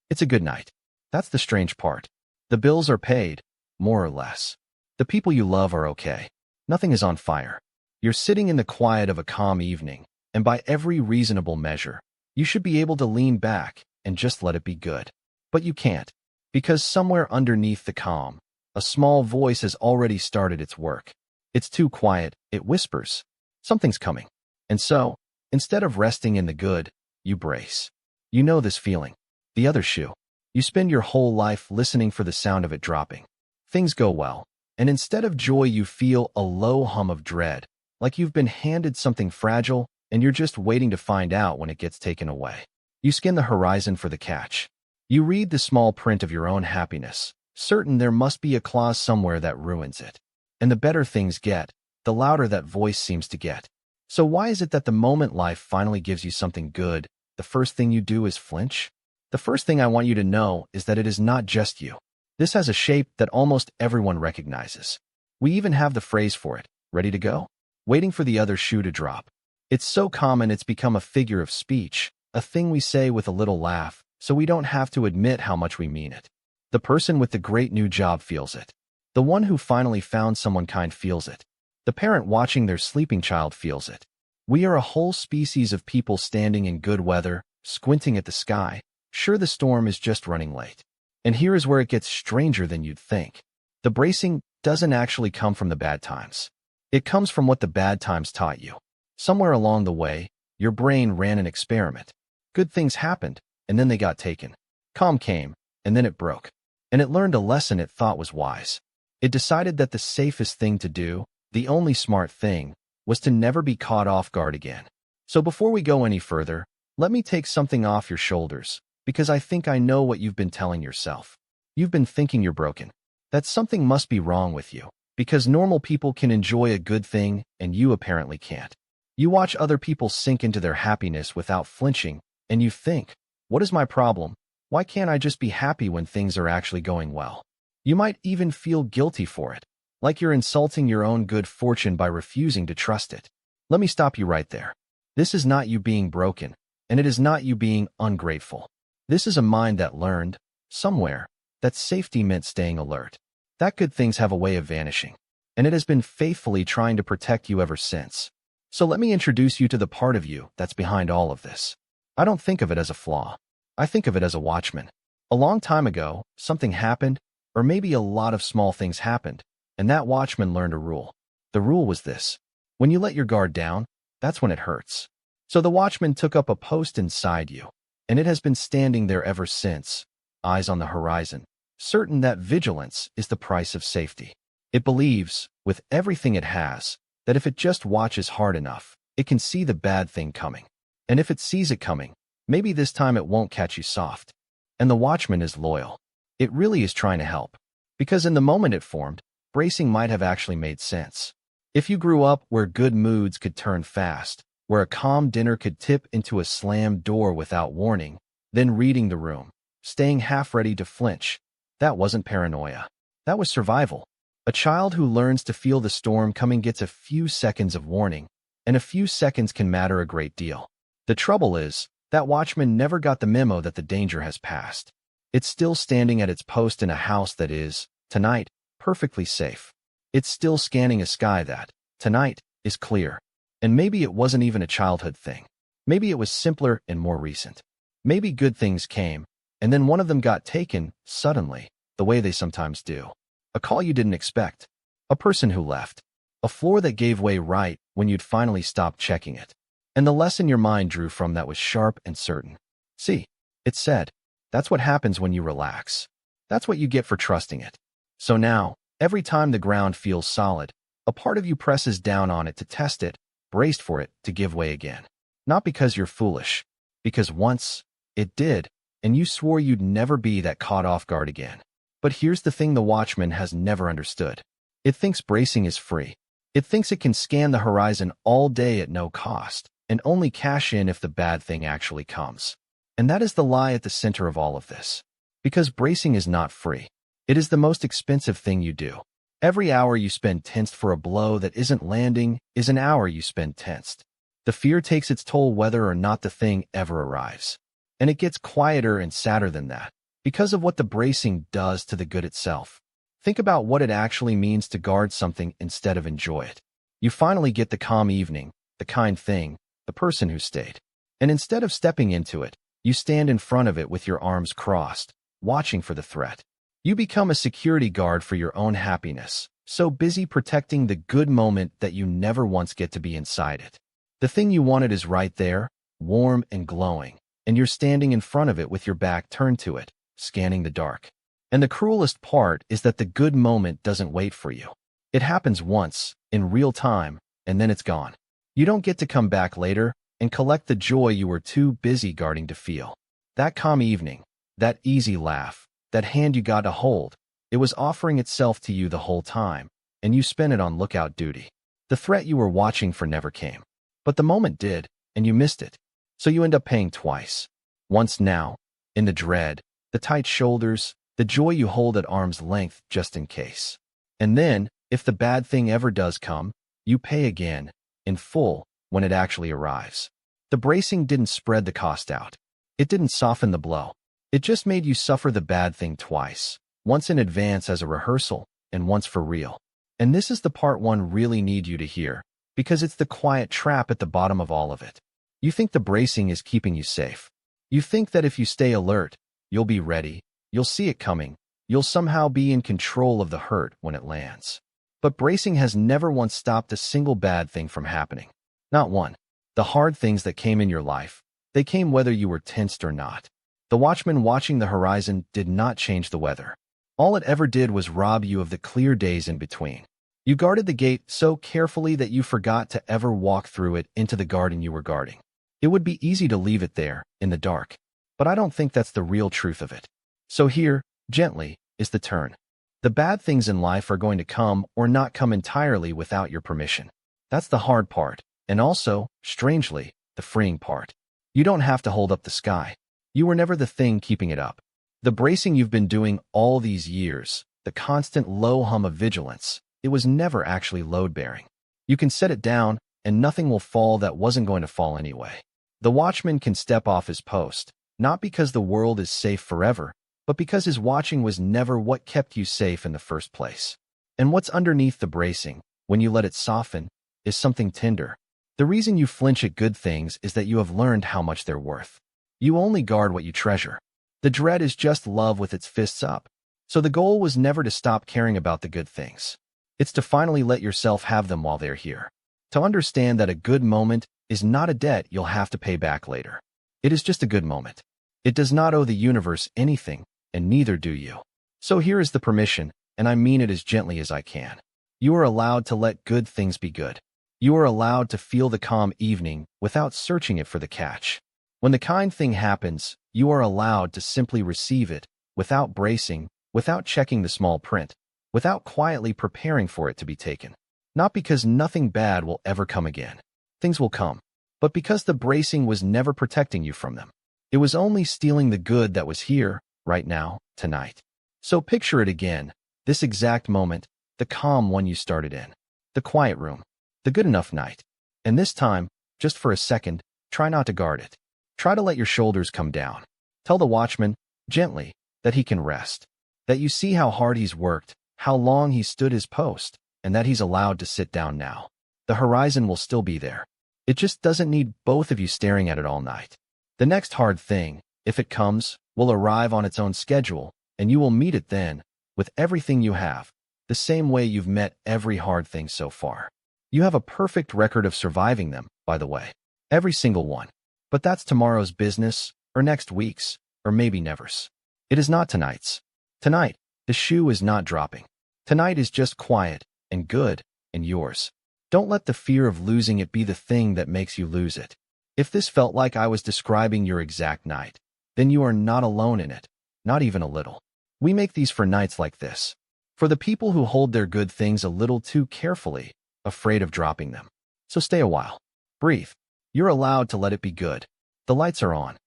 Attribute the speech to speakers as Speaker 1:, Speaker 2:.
Speaker 1: It's a good night. That's the strange part. The bills are paid, more or less. The people you love are okay. Nothing is on fire. You're sitting in the quiet of a calm evening, and by every reasonable measure, you should be able to lean back and just let it be good. But you can't, because somewhere underneath the calm, a small voice has already started its work. It's too quiet, it whispers. Something's coming. And so, instead of resting in the good, you brace. You know this feeling. The other shoe. You spend your whole life listening for the sound of it dropping. Things go well, and instead of joy you feel a low hum of dread, like you've been handed something fragile and you're just waiting to find out when it gets taken away. You scan the horizon for the catch. You read the small print of your own happiness, certain there must be a clause somewhere that ruins it. And the better things get, the louder that voice seems to get. So why is it that the moment life finally gives you something good, the first thing you do is flinch? The first thing I want you to know is that it is not just you. This has a shape that almost everyone recognizes. We even have the phrase for it, ready to go, waiting for the other shoe to drop. It's so common it's become a figure of speech, a thing we say with a little laugh, so we don't have to admit how much we mean it. The person with the great new job feels it. The one who finally found someone kind feels it. The parent watching their sleeping child feels it. We are a whole species of people standing in good weather, squinting at the sky, sure the storm is just running late. And here is where it gets stranger than you'd think. The bracing doesn't actually come from the bad times. It comes from what the bad times taught you. Somewhere along the way, your brain ran an experiment. Good things happened, and then they got taken. Calm came, and then it broke. And it learned a lesson it thought was wise. It decided that the safest thing to do, the only smart thing, was to never be caught off guard again. So before we go any further, let me take something off your shoulders, because I think I know what you've been telling yourself. You've been thinking you're broken. That something must be wrong with you, because normal people can enjoy a good thing and you apparently can't. You watch other people sink into their happiness without flinching, and you think, what is my problem? Why can't I just be happy when things are actually going well? You might even feel guilty for it, like you're insulting your own good fortune by refusing to trust it. Let me stop you right there. This is not you being broken, and it is not you being ungrateful. This is a mind that learned, somewhere, that safety meant staying alert. That good things have a way of vanishing, and it has been faithfully trying to protect you ever since. So let me introduce you to the part of you that's behind all of this. I don't think of it as a flaw. I think of it as a watchman. A long time ago, something happened, or maybe a lot of small things happened, and that watchman learned a rule. The rule was this: when you let your guard down, that's when it hurts. So the watchman took up a post inside you, and it has been standing there ever since, eyes on the horizon, certain that vigilance is the price of safety. It believes, with everything it has, that if it just watches hard enough, it can see the bad thing coming. And if it sees it coming, maybe this time it won't catch you soft. And the watchman is loyal. It really is trying to help. Because in the moment it formed, bracing might have actually made sense. If you grew up where good moods could turn fast, where a calm dinner could tip into a slammed door without warning, then reading the room, staying half ready to flinch, that wasn't paranoia. That was survival. A child who learns to feel the storm coming gets a few seconds of warning, and a few seconds can matter a great deal. The trouble is, that watchman never got the memo that the danger has passed. It's still standing at its post in a house that is, tonight, perfectly safe. It's still scanning a sky that, tonight, is clear. And maybe it wasn't even a childhood thing. Maybe it was simpler and more recent. Maybe good things came, and then one of them got taken, suddenly, the way they sometimes do. A call you didn't expect. A person who left. A floor that gave way right when you'd finally stopped checking it. And the lesson your mind drew from that was sharp and certain. See, it said, that's what happens when you relax. That's what you get for trusting it. So now, every time the ground feels solid, a part of you presses down on it to test it, braced for it to give way again. Not because you're foolish, because once, it did, and you swore you'd never be that caught off guard again. But here's the thing the watchman has never understood. It thinks bracing is free. It thinks it can scan the horizon all day at no cost, and only cash in if the bad thing actually comes. And that is the lie at the center of all of this. Because bracing is not free. It is the most expensive thing you do. Every hour you spend tensed for a blow that isn't landing is an hour you spend tensed. The fear takes its toll whether or not the thing ever arrives. And it gets quieter and sadder than that. because of what the bracing does to the good itself. Think about what it actually means to guard something instead of enjoy it. You finally get the calm evening, the kind thing, the person who stayed. And instead of stepping into it, you stand in front of it with your arms crossed, watching for the threat. You become a security guard for your own happiness, so busy protecting the good moment that you never once get to be inside it. The thing you wanted is right there, warm and glowing, and you're standing in front of it with your back turned to it, scanning the dark. And the cruelest part is that the good moment doesn't wait for you. It happens once, in real time, and then it's gone. You don't get to come back later and collect the joy you were too busy guarding to feel. That calm evening, that easy laugh, that hand you got to hold, it was offering itself to you the whole time, and you spent it on lookout duty. The threat you were watching for never came. But the moment did, and you missed it. So you end up paying twice. Once now, in the dread, the tight shoulders, the joy you hold at arm's length just in case. And then, if the bad thing ever does come, you pay again, in full, when it actually arrives. The bracing didn't spread the cost out. It didn't soften the blow. It just made you suffer the bad thing twice, once in advance as a rehearsal, and once for real. And this is the part one really need you to hear, because it's the quiet trap at the bottom of all of it. You think the bracing is keeping you safe. You think that if you stay alert, you'll be ready, you'll see it coming, you'll somehow be in control of the hurt when it lands. But bracing has never once stopped a single bad thing from happening. Not one. The hard things that came in your life, they came whether you were tensed or not. The watchman watching the horizon did not change the weather. All it ever did was rob you of the clear days in between. You guarded the gate so carefully that you forgot to ever walk through it into the garden you were guarding. It would be easy to leave it there, in the dark. But I don't think that's the real truth of it. So here, gently, is the turn. The bad things in life are going to come or not come entirely without your permission. That's the hard part, and also, strangely, the freeing part. You don't have to hold up the sky. You were never the thing keeping it up. The bracing you've been doing all these years, the constant low hum of vigilance, it was never actually load-bearing. You can set it down, and nothing will fall that wasn't going to fall anyway. The watchman can step off his post, not because the world is safe forever, but because his watching was never what kept you safe in the first place. And what's underneath the bracing, when you let it soften, is something tender. The reason you flinch at good things is that you have learned how much they're worth. You only guard what you treasure. The dread is just love with its fists up. So the goal was never to stop caring about the good things. It's to finally let yourself have them while they're here. To understand that a good moment is not a debt you'll have to pay back later. It is just a good moment. It does not owe the universe anything, and neither do you. So here is the permission, and I mean it as gently as I can. You are allowed to let good things be good. You are allowed to feel the calm evening without searching it for the catch. When the kind thing happens, you are allowed to simply receive it, without bracing, without checking the small print, without quietly preparing for it to be taken. Not because nothing bad will ever come again. Things will come. But because the bracing was never protecting you from them. It was only stealing the good that was here, right now, tonight. So picture it again, this exact moment, the calm one you started in. The quiet room. The good enough night. And this time, just for a second, try not to guard it. Try to let your shoulders come down. Tell the watchman, gently, that he can rest. That you see how hard he's worked, how long he stood his post, and that he's allowed to sit down now. The horizon will still be there. It just doesn't need both of you staring at it all night. The next hard thing, if it comes, will arrive on its own schedule, and you will meet it then, with everything you have, the same way you've met every hard thing so far. You have a perfect record of surviving them, by the way. Every single one. But that's tomorrow's business, or next week's, or maybe never's. It is not tonight's. Tonight, the shoe is not dropping. Tonight is just quiet, and good, and yours. Don't let the fear of losing it be the thing that makes you lose it. If this felt like I was describing your exact night, then you are not alone in it, not even a little. We make these for nights like this. For the people who hold their good things a little too carefully, afraid of dropping them. So stay a while. Breathe. You're allowed to let it be good. The lights are on.